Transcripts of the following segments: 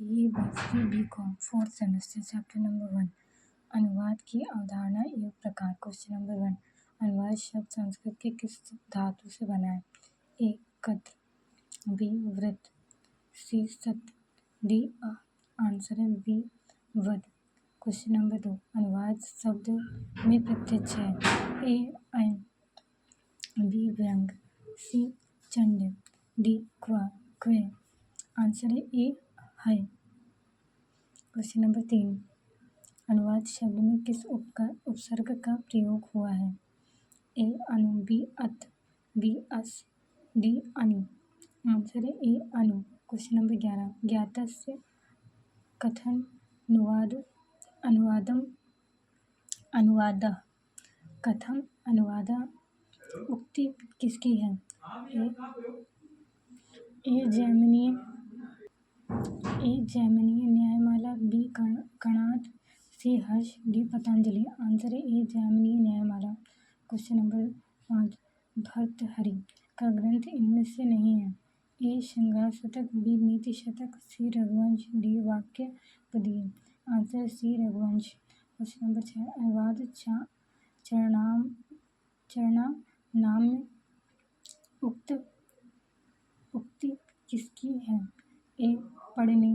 ये बात BCom fourth semester chapter number 1 अनुवाद की अवधारणा एवं प्रकार। क्वेश्चन नंबर 1, अनुवाद शब्द संस्कृत के किस धातु से बना है? ए कत्र, बी वृत्त, सी सत्य, डी आंसर है बी वध। क्वेश्चन नंबर 2, अनुवाद शब्द में प्रत्यक्ष है? ए अयन, बी व्यंग, सी चंड, डी क्व। आंसर है ए है। क्वेश्चन नंबर 3, अनुवाद शब्द में किस उपसर्ग का प्रयोग हुआ है? ए अनु, बी अत, बी अस, डी अनु। आंसर है ए अनु। क्वेश्चन नंबर 11, ज्ञातस्य कथन अनुवादः कथम अनुवादः उक्ति किसकी है? ए जैमिनीय न्यायमाला, बी कणाद, सी हर्ष, डी पतंजलि। आंसर है ए जैमिनीय न्यायमाला। क्वेश्चन नंबर 5, भर्तृहरि का ग्रंथ इनमें से नहीं है? ए श्रृंगार शतक, बी नीति शतक, सी Raghuvansh, D Vakyapadiya. Answer C Raghuvansh. Question number 6, अनुवाद चरणानाम्य उक्ति किसकी है? A Panini,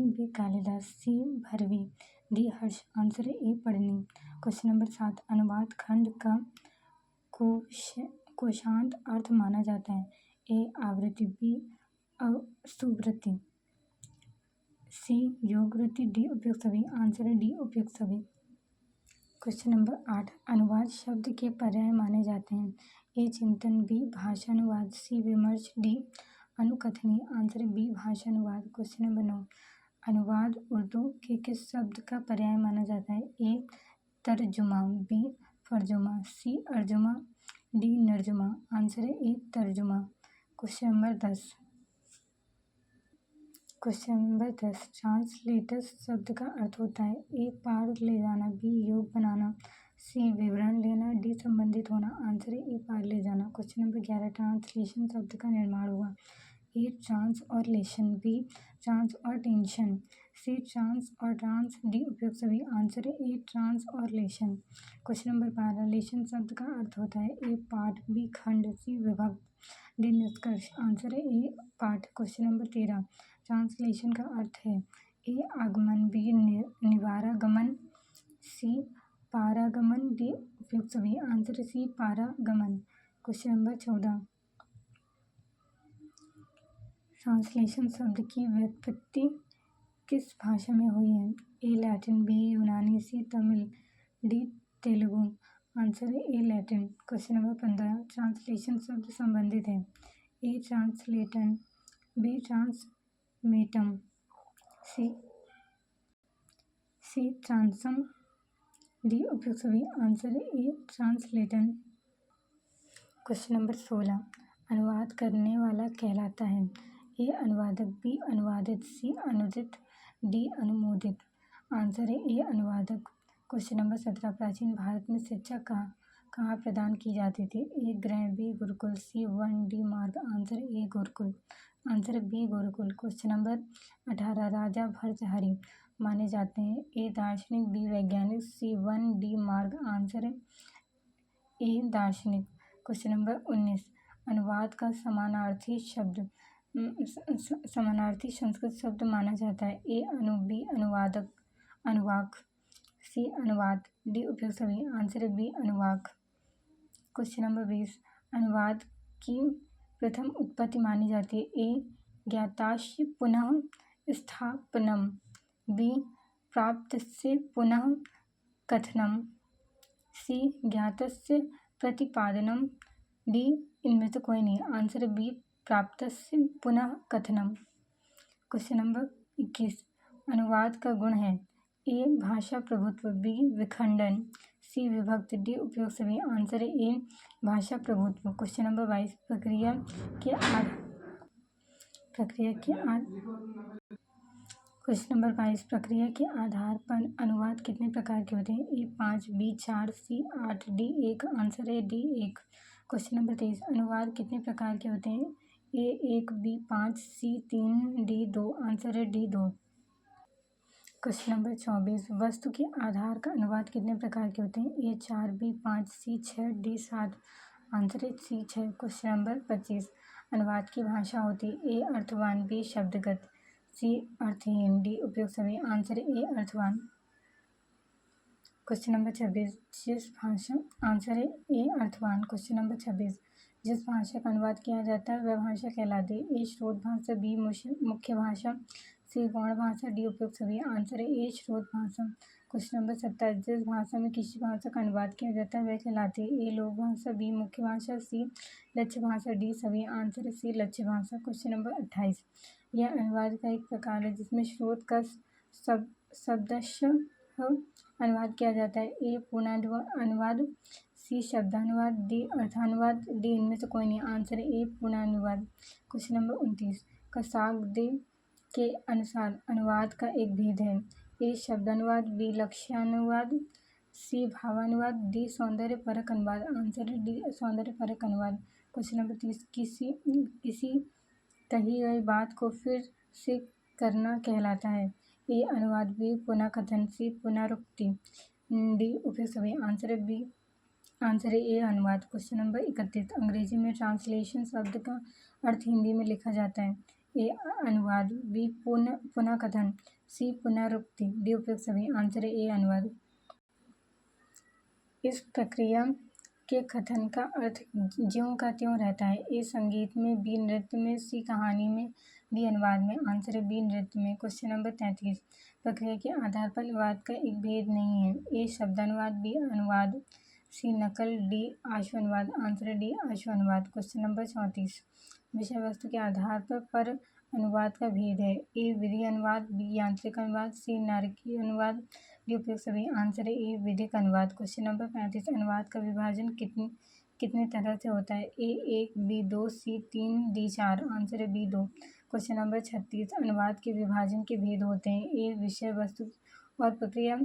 B Kalidas, C Bharavi, D Harsh. Answer है ए पढ़नी। क्वेश्चन नंबर 7, अनुवाद खंड का कोशांत अर्थ माना जाता है? ए आवृत्ति, बी सुवृत्ति, सी योगवृत्ति, डी उपयुक्त सभी। आंसर है डी उपयुक्त सभी। क्वेश्चन नंबर 8, अनुवाद शब्द के पर्याय माने जाते हैं? ए चिंतन, बी भाषानुवाद, सी विमर्श, डी अनुकथनीय। आंसर है बी भाषानुवाद। क्वेश्चन नंबर 9, अनुवाद उर्दू के किस शब्द का पर्याय माना जाता है? ए तर्जुमा, बी फर्जुमा, सी अर्जुमा, डी नर्जुमा। आंसर है ए तर्जुमा। क्वेश्चन नंबर 10, ट्रांसलेटर्स शब्द का अर्थ होता है? ए पार ले जाना, बी योग बनाना, सी विवरण लेना, डी संबंधित होना। आंसर है ए पार ले जाना। क्वेश्चन नंबर 11, ट्रांसलेशन शब्द का निर्माण हुआ? ए ट्रांस और लेशन, बी ट्रांस और टेंशन, सी ट्रांस और ट्रांस, डी उपयुक्त सभी। आंसर है ए ट्रांस और लेशन। क्वेश्चन नंबर 12, लेशन शब्द का अर्थ होता है? ए पाठ, बी खंड, सी विभक्त, डी निष्कर्ष। आंसर है ए पाठ। क्वेश्चन नंबर 13, ट्रांसलेशन का अर्थ है? ए आगमन, बी निवारागमन, सी पारागमन, डी उपयुक्त सभी। आंसर है सी पारागमन। क्वेश्चन नंबर 14, ट्रांसलेशन शब्द की व्युत्पत्ति किस भाषा में हुई है? ए लैटिन, बी यूनानी, सी तमिल, डी तेलुगु। आंसर है ए लैटिन। क्वेश्चन नंबर 15, ट्रांसलेशन शब्द संबंधित है? ए ट्रांसलेटन, बी ट्रांसमेटम, सी ट्रांसम, डी उपयुक्त सभी। आंसर है ए ट्रांसलेटन। क्वेश्चन नंबर 16, अनुवाद करने वाला कहलाता है? ए अनुवादक, बी अनुवादित, सी अनुदित, डी अनुमोदित। आंसर है ए अनुवादक। क्वेश्चन नंबर 17, प्राचीन भारत में शिक्षा कहाँ प्रदान की जाती थी? ए गृह, बी गुरुकुल, सी वन, डी मार्ग। आंसर ए गुरुकुल। आंसर बी गुरुकुल। क्वेश्चन नंबर 18, राजा भर्तृहरि माने जाते हैं? ए दार्शनिक, बी वैज्ञानिक, सी वन, डी मार्ग। आंसर है ए दार्शनिक। क्वेश्चन नंबर 19, अनुवाद का समानार्थी संस्कृत शब्द माना जाता है? ए अनु, बी अनुवादक, अनुवाक, सी अनुवाद, डी उपयुक्त सभी। आंसर है बी अनुवाक। क्वेश्चन नंबर 20, अनुवाद की प्रथम उत्पत्ति मानी जाती है? ए ज्ञातास्य पुनः स्थापनम, बी प्राप्तस्य पुनः कथनम, सी ज्ञातस्य प्रतिपादनम, डी इनमें से कोई नहीं। आंसर है बी प्राप्तस्य पुनः कथनम। क्वेश्चन नंबर 21, अनुवाद का गुण है? ए भाषा प्रभुत्व, बी विखंडन, सी विभक्त, डी उपयुक्त सभी। आंसर है ए भाषा प्रभुत्व। क्वेश्चन नंबर 22, प्रक्रिया के आधार पर अनुवाद कितने प्रकार के होते हैं? ए 5, बी 4, सी 8, डी 1। आंसर है डी 1। क्वेश्चन नंबर 23, अनुवाद कितने प्रकार के होते हैं? A 1, B 5, C 3, D 2। Answer है D 2। क्वेश्चन नंबर 24, वस्तु के आधार का अनुवाद कितने प्रकार के होते हैं? A 4, B 5, C 6, D 7। Answer है C 6। क्वेश्चन नंबर 25, अनुवाद की भाषा होती है? A अर्थवान, B शब्दगत, C अर्थहीन, D उपयुक्त सभी। आंसर है A अर्थवान। क्वेश्चन नंबर 26, जिस भाषा आंसर है ए अर्थवान। क्वेश्चन नंबर 26, जिस भाषा का अनुवाद किया जाता है वह भाषा कहलाती है? ए स्रोत भाषा, बी मुख्य भाषा, सी गौण भाषा, डी उपयुक्त सभी। आंसर है ए स्रोत भाषा। क्वेश्चन नंबर 27, जिस भाषा में किसी भाषा का अनुवाद किया जाता है वह कहलाती है? ए लोक भाषा, बी मुख्य भाषा, सी लक्ष्य भाषा, डी सभी। आंसर है सी लक्ष्य भाषा। क्वेश्चन नंबर 28, यह अनुवाद का एक प्रकार है जिसमें स्रोत का शब्दशः अनुवाद किया जाता है? ए पूर्णानुवाद, सी शब्दानुवाद, डी अर्थानुवाद, डी इनमें से कोई नहीं। आंसर है ए पूर्णानुवाद। क्वेश्चन नंबर 29, कसागदे के अनुसार अनुवाद का एक भेद है? ए शब्दानुवाद, बी लक्ष्यानुवाद, सी भावानुवाद, डी सौंदर्य परक अनुवाद। आंसर है डी सौंदर्य परक अनुवाद। क्वेश्चन नंबर 30, किसी कही गई बात को फिर से करना कहलाता है? ए अनुवाद, बी पुनः कथन, सी पुनरुक्ति, डी उपयुक्त सभी। आंसर है बी। आंसर है ए अनुवाद। क्वेश्चन नंबर 31, अंग्रेजी में ट्रांसलेशन शब्द का अर्थ हिंदी में लिखा जाता है? ए अनुवाद, बी पुनः कथन, सी पुनरुक्ति, डी उपयुक्त सभी। आंसर है ए अनुवाद। इस प्रक्रिया के कथन का अर्थ ज्यों का त्यों रहता है? ए संगीत में, बी नृत्य में, सी कहानी में, डी अनुवाद में। आंसर है बी नृत्य में। क्वेश्चन नंबर 33, प्रक्रिया के आधार पर अनुवाद का एक भेद नहीं है? ए शब्दानुवाद, बी अनुवाद, सी नकल, डी आशु अनुवाद। आंसर है डी आशु अनुवाद। क्वेश्चन नंबर 34, विषय वस्तु के आधार पर अनुवाद का भेद है? ए विधि अनुवाद, बी यांत्रिक अनुवाद, सी नारकीय अनुवाद, डी उपयुक्त सभी। आंसर है ए विधिक अनुवाद। क्वेश्चन नंबर 35, अनुवाद का विभाजन कितने तरह से होता है? ए 1, बी 2, सी 3, डी 4। आंसर है बी 2। क्वेश्चन नंबर 36, अनुवाद के विभाजन के भेद होते हैं? ए विषय वस्तु और प्रक्रिया,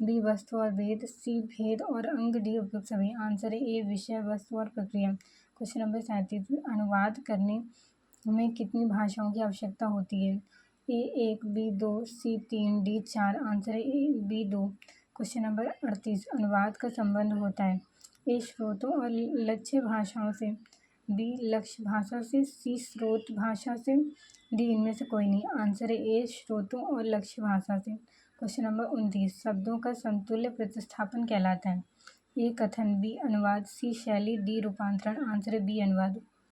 बी वस्तु और भेद, सी भेद और अंग, डी उपयुक्त सभी। आंसर है ए विषय वस्तु और प्रक्रिया। क्वेश्चन नंबर 37, अनुवाद करने में कितनी भाषाओं की आवश्यकता होती है? ए 1, बी 2, सी 3, डी 4। आंसर है ए बी 2। क्वेश्चन नंबर 38, अनुवाद का संबंध होता है? ए स्रोतों और लक्ष्य भाषाओं से, बी लक्ष्य भाषा से, सी स्रोत भाषा से, डी इनमें से कोई नहीं। आंसर है ए स्रोतों और लक्ष्य भाषा से। क्वेश्चन नंबर 29, शब्दों का समतुल्य प्रतिस्थापन कहलाता है? ए कथन, बी अनुवाद, सी शैली, डी रूपांतरण। आंसर है बी अनुवाद।